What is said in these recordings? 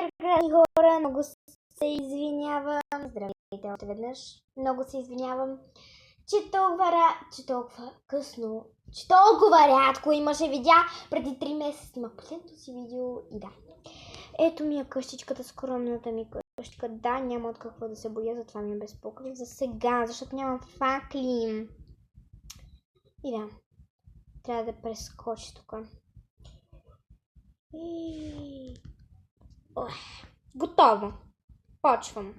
прекрасни хора, много се извинявам. Здравейте още веднъж. Много се извинявам, че толкова късно, че толкова рядко имаше видеа. Преди 3 месеца снимах последното си видео и да. Ето ми е къщичката, скромната ми къщичка. Да, няма от какво да се боя, затова ми е без покрив за сега, защото нямам факли. И да, трябва да прескоча тук. Готово. Почвам.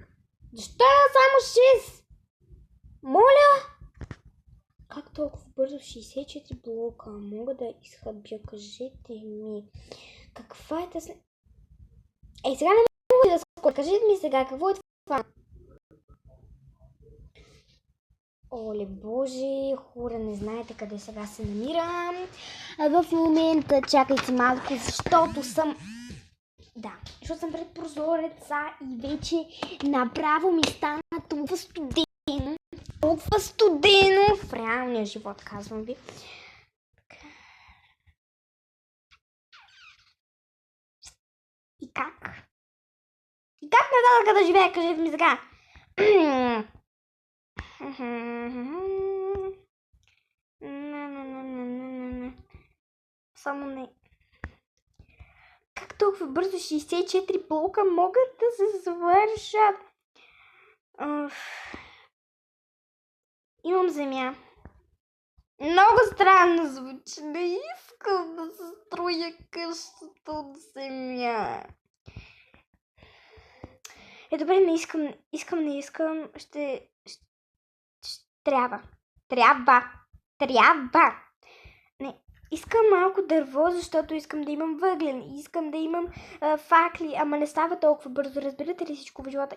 Защо само 6? Моля! Как толкова бързо 64 блока мога да изхъбя? Кажете ми. Каква е тази... сега не мога да скоча. Кажете ми сега, какво е това? Оле боже, хора, не знаете къде сега се намирам. В момента чакайте малко, защото съм... Да, защото съм пред прозореца и вече направо ми стана толкова студено. Толкова студено в реалния живот, казвам ви. И как? И как нататък да живея, кажете ми сега? Само не. Как толкова бързо 64 блока могат да се завършат? Имам земя. Много странно звучи. Не искам да се строя къщата от земя. Добре, не искам. Ще трябва. Не, искам малко дърво, защото искам да имам въглен. Искам да имам факли, ама не става толкова бързо. Разбирате ли всичко в живота?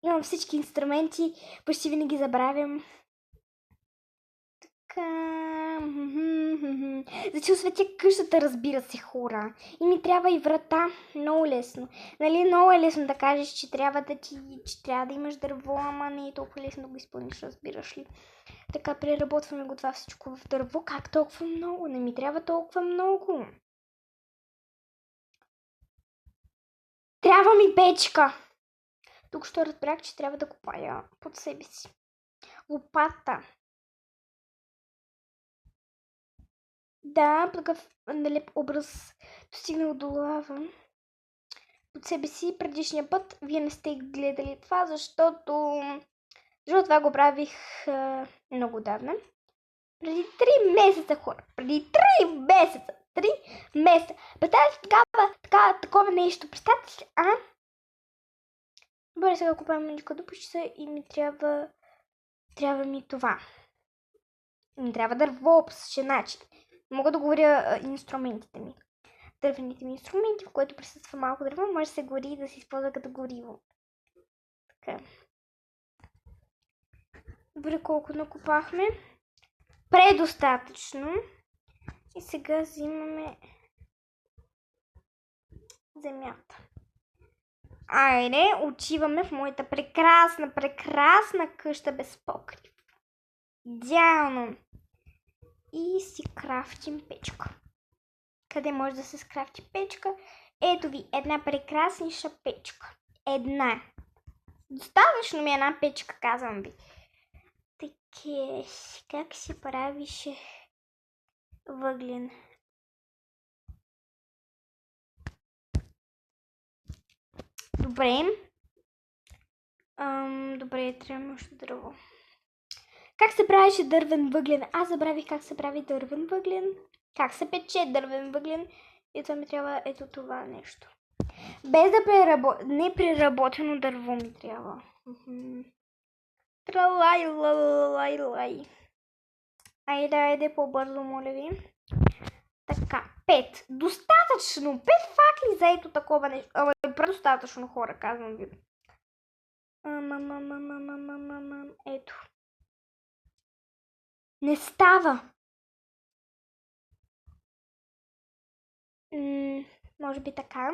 Имам всички инструменти, почти винаги забравям. За да осветя къщата, разбира се, хора. И ми трябва и врата. Много лесно. Нали, много е лесно да кажеш, че трябва да имаш дърво, ама не е толкова лесно да го изпълниш, разбираш ли. Така, преработваме го това всичко в дърво. Как толкова много? Не ми трябва толкова много. Трябва ми печка. Тук ще разбрах, че трябва да копая под себе си. Лопата. Да, такъв налеп образ достигнал до лава под себе си. Предишния път вие не сте гледали това, защото това го правих много давна. Преди 3 месеца, хора. Преди 3 месеца. 3 месеца. Представете такова нещо. Представете ли, Добре, сега купавам мъничка дупчица и ми трябва ми това. Ми трябва дърво по същия начин. Мога да говоря инструментите ми. Дървените ми инструменти, в което присъства малко дърво, може да се гори и да се използва като гориво. Така. Добре, колко накопахме. Предостатъчно. И сега взимаме земята. Айде, отиваме в моята прекрасна къща без покрив. Идеално. И си крафтим печка. Къде може да се скрафти печка? Ето ви една прекрасниша печка. Една. Достатъчно ми една печка, казвам ви. Така, как се правише въглен? Добре. Добре, трябва още дърво. Как се правише дървен въглен? Аз забравих как се прави дървен въглен. Как се пече дървен въглен? И това ми трябва ето това нещо. Без да непреработено дърво ми трябва. Тралай. Айде по-бързо, моля ви. Така, 5. Достатъчно. 5 факли за ето такова нещо. Ама е предостатъчно, хора, казвам ви. Ето. Не става. Може би така.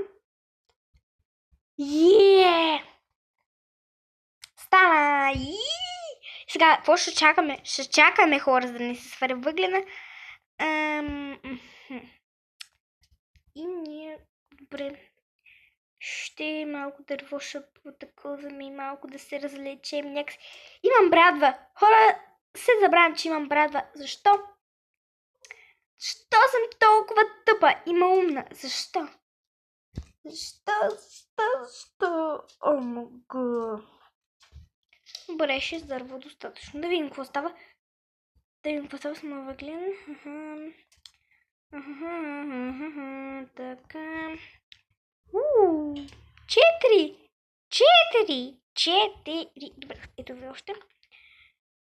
Стана! Сега, какво ще чакаме? Ще чакаме, хора, за да не се сваря въглена. И ние, добре, Ще малко дърво, ще потъкуваме и малко да се развлечем някакси. Имам брадва. Хора, се забравям, че имам брадва. Защо? Защо съм толкова тъпа и малумна? Защо? Защо? О, мога. Добре, ще дърво достатъчно. Да видим какво става. С моя въглен. Така. 4. Добре, ето ви още.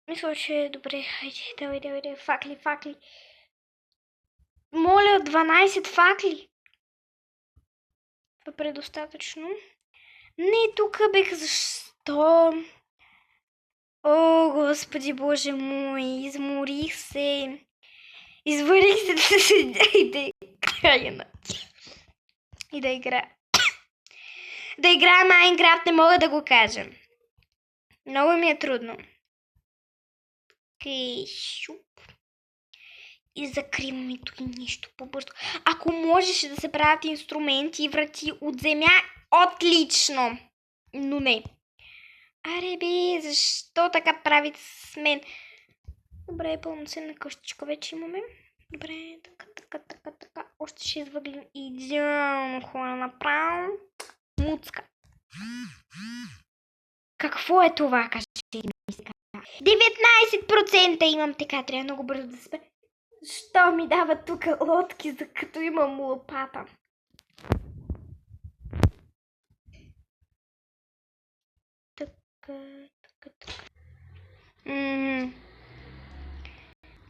Мисля, че е добре. Хайде, давай. Факли. Моля, 12 факли. Това е предостатъчно. Не, тук бех. Защо? О, Господи Боже мой, изморих се. Изварих се да седя и да играя. И да играя. Да играя Майнкрафт, не мога да го кажа. Много ми е трудно. Шуп. И закриваме тук нещо по-бързо. Ако можеше да се правят инструменти и врати от земя, отлично. Но не. Аре бе, защо така правите с мен? Добре, пълноценна къщичка вече имаме. Добре, така. Още 6 въглен. Идеално хора направо. Муцка. Какво е това, кажете ми сега? 19% имам, така трябва много бързо да спре. Защо ми дават тук лодки, за като имам лопата? Така.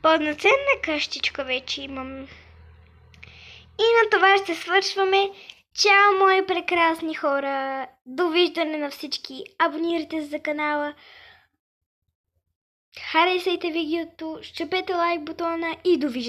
Пълноценна къщичка вече имам. И на това ще свършваме. Чао, мои прекрасни хора! Довиждане на всички! Абонирайте се за канала. Харесайте видеото, щепете лайк бутона и довиждане.